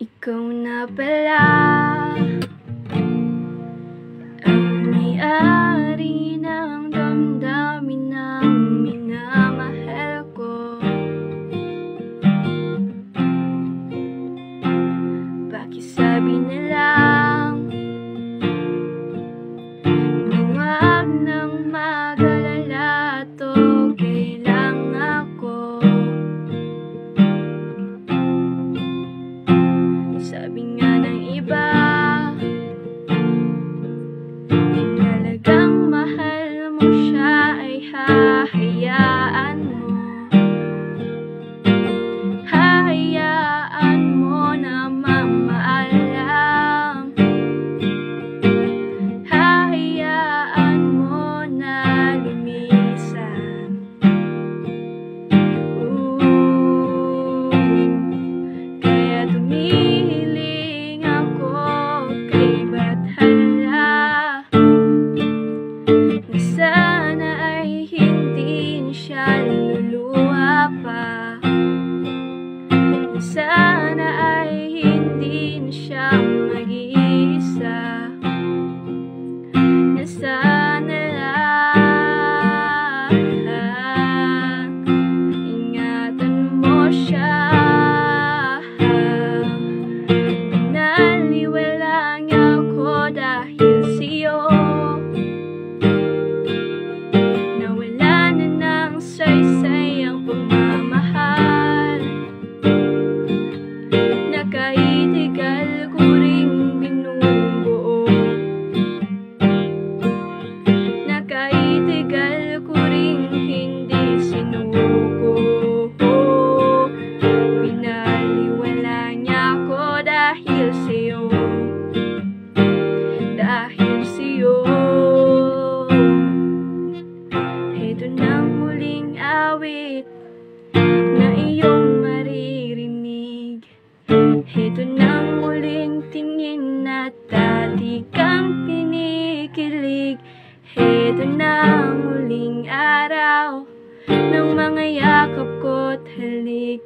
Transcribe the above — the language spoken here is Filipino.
Ikaw na pala ang may-ari ng damdamin ng minamahal ko. Pakisabi na lang na huwag nang mag-alala at okay lang ako. Sabi nga ng iba, kung talagang mahal mo siya ay hahayaan mo. Hahayaan mo na mamaalam. Hahayaan mo na lumisan. Kaya tumihiling ako kay Bathala na sana ay hindi na siya luluha pa. Na sana ay hindi na siya mag-iisa. Na sana lang ingatan mo siya. Pinaliwala niya ako dahil sa'yo. Nawala na ng saysay ang pagmamahal na kahit ikaw ko ring binubuo. Na kahit ikaw ko ring hindi sinuko. Pinaliwala niya ako dahil sa'yo. Dahil sa'yo. Ito nang muling awit na iyong maririnig. Ito nang muling tingin at dati kang kinikilig. Ito nang muling araw ng mga yakap ko't halik.